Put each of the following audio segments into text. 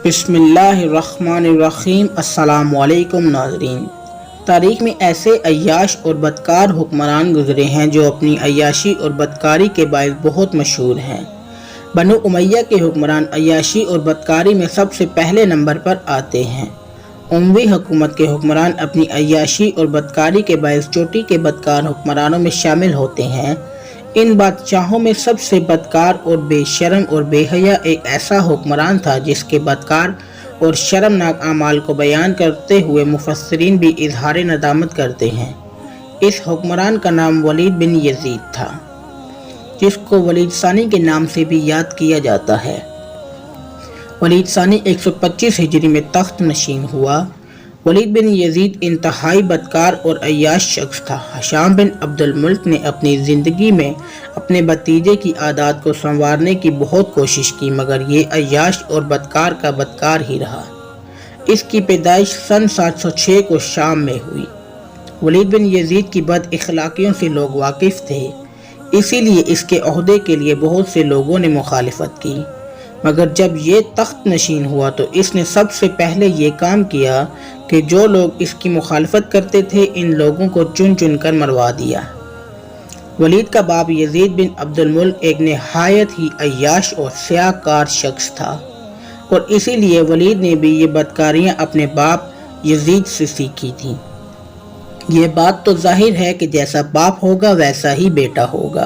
بسم اللہ الرحمن الرحیم۔ السلام علیکم ناظرین۔ تاریخ میں ایسے عیاش اور بدکار حکمران گزرے ہیں جو اپنی عیاشی اور بدکاری کے باعث بہت مشہور ہیں۔ بنو امیہ کے حکمران عیاشی اور بدکاری میں سب سے پہلے نمبر پر آتے ہیں۔ اموی حکومت کے حکمران اپنی عیاشی اور بدکاری کے باعث چوٹی کے بدکار حکمرانوں میں شامل ہوتے ہیں۔ ان بادشاہوں میں سب سے بدکار اور بے شرم اور بے حیا ایک ایسا حکمران تھا جس کے بدکار اور شرمناک اعمال کو بیان کرتے ہوئے مفسرین بھی اظہار ندامت کرتے ہیں۔ اس حکمران کا نام ولید بن یزید تھا، جس کو ولید ثانی کے نام سے بھی یاد کیا جاتا ہے۔ ولید ثانی 125 ہجری میں تخت نشین ہوا۔ ولید بن یزید انتہائی بدکار اور عیاش شخص تھا۔ ہشام بن عبد الملک نے اپنی زندگی میں اپنے بھتیجے کی عادات کو سنوارنے کی بہت کوشش کی، مگر یہ عیاش اور بدکار کا بدکار ہی رہا۔ اس کی پیدائش سن 706 کو شام میں ہوئی۔ ولید بن یزید کی بد اخلاقیوں سے لوگ واقف تھے، اسی لیے اس کے عہدے کے لیے بہت سے لوگوں نے مخالفت کی، مگر جب یہ تخت نشین ہوا تو اس نے سب سے پہلے یہ کام کیا کہ جو لوگ اس کی مخالفت کرتے تھے ان لوگوں کو چن چن کر مروا دیا۔ ولید کا باپ یزید بن عبد الملک ایک نہایت ہی عیاش اور سیاہ کار شخص تھا، اور اسی لیے ولید نے بھی یہ بدکاریاں اپنے باپ یزید سے سیکھی تھیں۔ یہ بات تو ظاہر ہے کہ جیسا باپ ہوگا ویسا ہی بیٹا ہوگا۔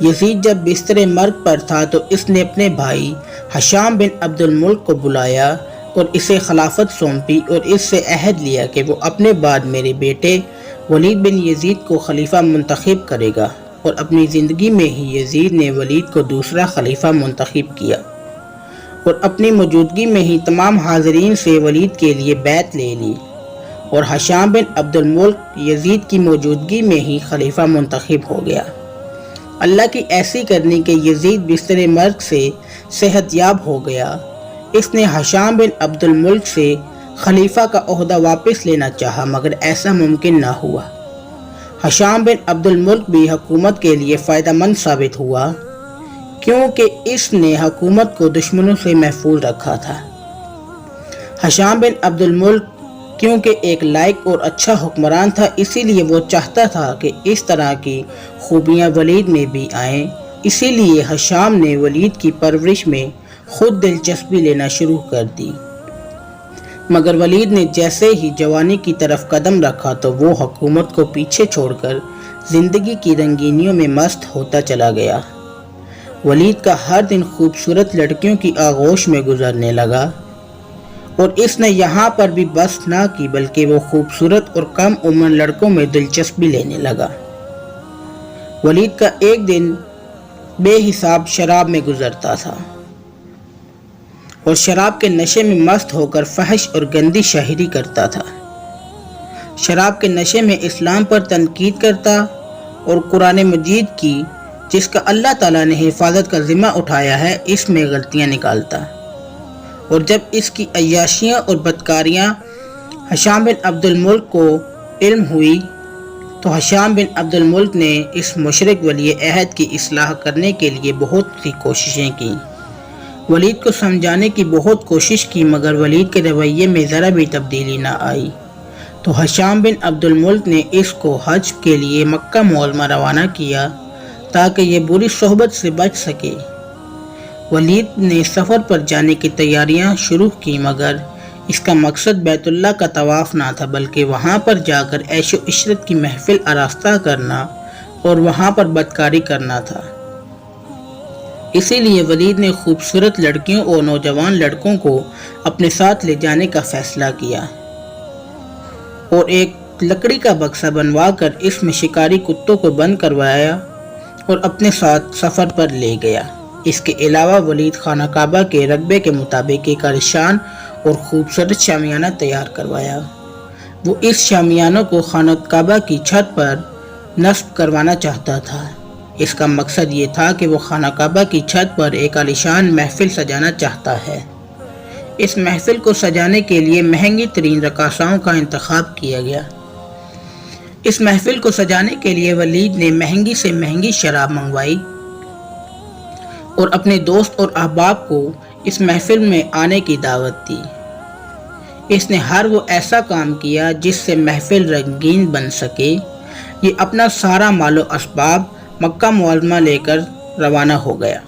یزید جب بستر مرگ پر تھا تو اس نے اپنے بھائی ہشام بن عبد الملک کو بلایا اور اسے خلافت سونپی اور اس سے عہد لیا کہ وہ اپنے بعد میرے بیٹے ولید بن یزید کو خلیفہ منتخب کرے گا، اور اپنی زندگی میں ہی یزید نے ولید کو دوسرا خلیفہ منتخب کیا اور اپنی موجودگی میں ہی تمام حاضرین سے ولید کے لیے بیعت لے لی، اور ہشام بن عبد الملک یزید کی موجودگی میں ہی خلیفہ منتخب ہو گیا۔ اللہ کی ایسی کرنی کہ یزید بستر مرگ سے صحت یاب ہو گیا۔ اس نے ہشام بن عبد الملک سے خلیفہ کا عہدہ واپس لینا چاہا، مگر ایسا ممکن نہ ہوا۔ ہشام بن عبد الملک بھی حکومت کے لیے فائدہ مند ثابت ہوا، کیونکہ اس نے حکومت کو دشمنوں سے محفوظ رکھا تھا۔ ہشام بن عبد الملک کیونکہ ایک لائق اور اچھا حکمران تھا، اسی لیے وہ چاہتا تھا کہ اس طرح کی خوبیاں ولید میں بھی آئیں۔ اسی لیے ہشام نے ولید کی پرورش میں خود دلچسپی لینا شروع کر دی، مگر ولید نے جیسے ہی جوانی کی طرف قدم رکھا تو وہ حکومت کو پیچھے چھوڑ کر زندگی کی رنگینیوں میں مست ہوتا چلا گیا۔ ولید کا ہر دن خوبصورت لڑکیوں کی آغوش میں گزرنے لگا، اور اس نے یہاں پر بھی بس نہ کی بلکہ وہ خوبصورت اور کم عمر لڑکوں میں دلچسپی لینے لگا۔ ولید کا ایک دن بے حساب شراب میں گزرتا تھا اور شراب کے نشے میں مست ہو کر فحش اور گندی شاعری کرتا تھا۔ شراب کے نشے میں اسلام پر تنقید کرتا اور قرآن مجید کی، جس کا اللہ تعالیٰ نے حفاظت کا ذمہ اٹھایا ہے، اس میں غلطیاں نکالتا۔ اور جب اس کی عیاشیاں اور بدکاریاں ہشام بن عبد الملک کو علم ہوئی تو ہشام بن عبد الملک نے اس مشرک ولی عہد کی اصلاح کرنے کے لیے بہت سی کوششیں کی۔ ولید کو سمجھانے کی بہت کوشش کی، مگر ولید کے رویے میں ذرا بھی تبدیلی نہ آئی، تو ہشام بن عبد الملک نے اس کو حج کے لیے مکہ معظمہ روانہ کیا تاکہ یہ بری صحبت سے بچ سکے۔ ولید نے سفر پر جانے کی تیاریاں شروع کی، مگر اس کا مقصد بیت اللہ کا طواف نہ تھا بلکہ وہاں پر جا کر عیش و عشرت کی محفل آراستہ کرنا اور وہاں پر بدکاری کرنا تھا۔ اسی لیے ولید نے خوبصورت لڑکیوں اور نوجوان لڑکوں کو اپنے ساتھ لے جانے کا فیصلہ کیا اور ایک لکڑی کا بکسہ بنوا کر اس میں شکاری کتوں کو بند کروایا اور اپنے ساتھ سفر پر لے گیا۔ اس کے علاوہ ولید خانہ کعبہ کے رقبے کے مطابق ایک عالیشان اور خوبصورت شامیانہ تیار کروایا۔ وہ اس شامیانوں کو خانہ کعبہ کی چھت پر نصب کروانا چاہتا تھا۔ اس کا مقصد یہ تھا کہ وہ خانہ کعبہ کی چھت پر ایک عالیشان محفل سجانا چاہتا ہے۔ اس محفل کو سجانے کے لیے مہنگی ترین رقاصاؤں کا انتخاب کیا گیا۔ اس محفل کو سجانے کے لیے ولید نے مہنگی سے مہنگی شراب منگوائی اور اپنے دوست اور احباب کو اس محفل میں آنے کی دعوت دی۔ اس نے ہر وہ ایسا کام کیا جس سے محفل رنگین بن سکے۔ یہ اپنا سارا مال و اسباب مکہ معظمہ لے کر روانہ ہو گیا،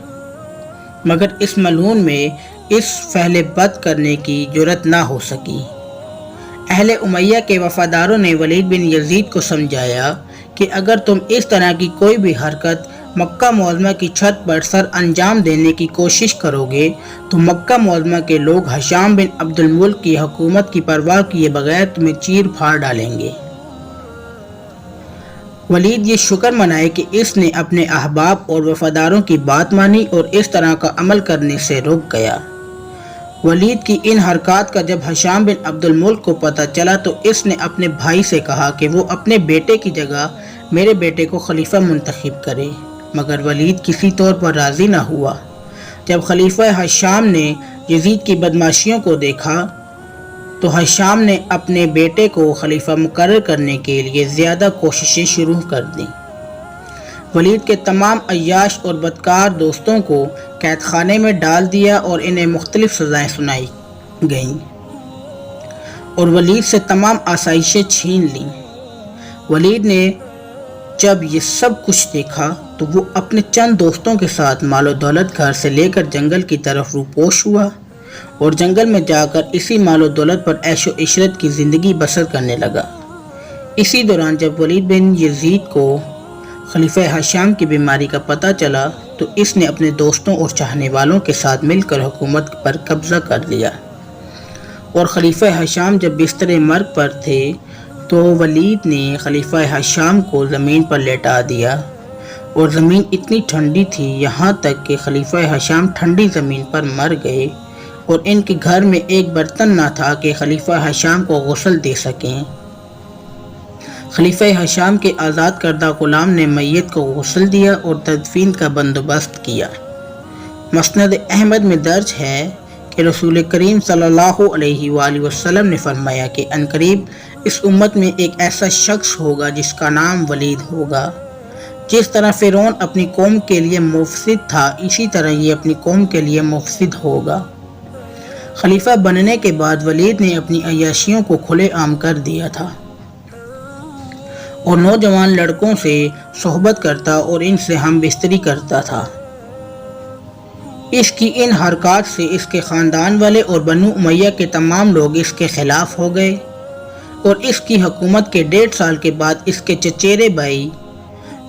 مگر اس ملعون میں اس فعل بد کرنے کی جرات نہ ہو سکی۔ اہل امیہ کے وفاداروں نے ولید بن یزید کو سمجھایا کہ اگر تم اس طرح کی کوئی بھی حرکت مکہ معظمہ کی چھت پر سر انجام دینے کی کوشش کرو گے تو مکہ معظمہ کے لوگ ہشام بن عبد الملک کی حکومت کی پرواہ کیے بغیر تمہیں چیر پھاڑ ڈالیں گے۔ ولید یہ شکر منائے کہ اس نے اپنے احباب اور وفاداروں کی بات مانی اور اس طرح کا عمل کرنے سے رک گیا۔ ولید کی ان حرکات کا جب ہشام بن عبد الملک کو پتہ چلا تو اس نے اپنے بھائی سے کہا کہ وہ اپنے بیٹے کی جگہ میرے بیٹے کو خلیفہ منتخب کرے، مگر ولید کسی طور پر راضی نہ ہوا۔ جب خلیفہ ہشام نے یزید کی بدماشیوں کو دیکھا تو ہشام نے اپنے بیٹے کو خلیفہ مقرر کرنے کے لیے زیادہ کوششیں شروع کر دیں۔ ولید کے تمام عیاش اور بدکار دوستوں کو قید خانے میں ڈال دیا اور انہیں مختلف سزائیں سنائی گئیں اور ولید سے تمام آسائشیں چھین لیں۔ ولید نے جب یہ سب کچھ دیکھا تو وہ اپنے چند دوستوں کے ساتھ مال و دولت گھر سے لے کر جنگل کی طرف روپوش ہوا اور جنگل میں جا کر اسی مال و دولت پر عیش و عشرت کی زندگی بسر کرنے لگا۔ اسی دوران جب ولید بن یزید کو خلیفہ ہشام کی بیماری کا پتہ چلا تو اس نے اپنے دوستوں اور چاہنے والوں کے ساتھ مل کر حکومت پر قبضہ کر لیا، اور خلیفہ ہشام جب بستر مرگ پر تھے تو ولید نے خلیفہ ہشام کو زمین پر لیٹا دیا، اور زمین اتنی ٹھنڈی تھی یہاں تک کہ خلیفہ ہشام ٹھنڈی زمین پر مر گئے، اور ان کے گھر میں ایک برتن نہ تھا کہ خلیفہ ہشام کو غسل دے سکیں۔ خلیفہ ہشام کے آزاد کردہ غلام نے میت کو غسل دیا اور تدفین کا بندوبست کیا۔ مسند احمد میں درج ہے کہ رسول کریم صلی اللہ علیہ وآلہ وسلم نے فرمایا کہ عنقریب اس امت میں ایک ایسا شخص ہوگا جس کا نام ولید ہوگا۔ جس طرح فرعون اپنی قوم کے لیے مفسد تھا، اسی طرح یہ اپنی قوم کے لیے مفسد ہوگا۔ خلیفہ بننے کے بعد ولید نے اپنی عیاشیوں کو کھلے عام کر دیا تھا اور نوجوان لڑکوں سے صحبت کرتا اور ان سے ہم بستری کرتا تھا۔ اس کی ان حرکات سے اس کے خاندان والے اور بنو امیہ کے تمام لوگ اس کے خلاف ہو گئے، اور اس کی حکومت کے 1.5 سال کے بعد اس کے چچیرے بھائی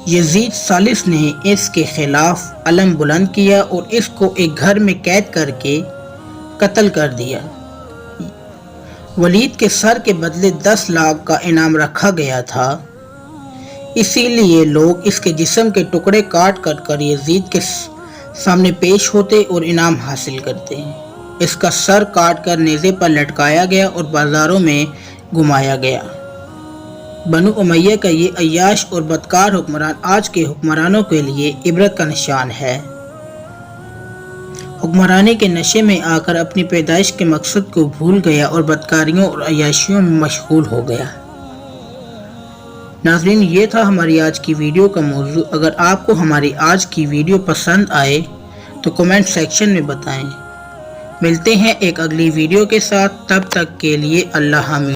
یزید ثالث نے اس کے خلاف علم بلند کیا اور اس کو ایک گھر میں قید کر کے قتل کر دیا۔ ولید کے سر کے بدلے 10 لاکھ کا انعام رکھا گیا تھا، اسی لیے لوگ اس کے جسم کے ٹکڑے کاٹ کر یزید کے سامنے پیش ہوتے اور انعام حاصل کرتے۔ اس کا سر کاٹ کر نیزے پر لٹکایا گیا اور بازاروں میں گھمایا گیا۔ بنو امیہ کا یہ عیاش اور بدکار حکمران آج کے حکمرانوں کے لیے عبرت کا نشان ہے۔ حکمرانی کے نشے میں آ کر اپنی پیدائش کے مقصد کو بھول گیا اور بدکاریوں اور عیاشیوں میں مشغول ہو گیا۔ ناظرین، یہ تھا ہماری آج کی ویڈیو کا موضوع۔ اگر آپ کو ہماری آج کی ویڈیو پسند آئے تو کمنٹ سیکشن میں بتائیں۔ ملتے ہیں ایک اگلی ویڈیو کے ساتھ، تب تک کے لیے اللہ حافظ۔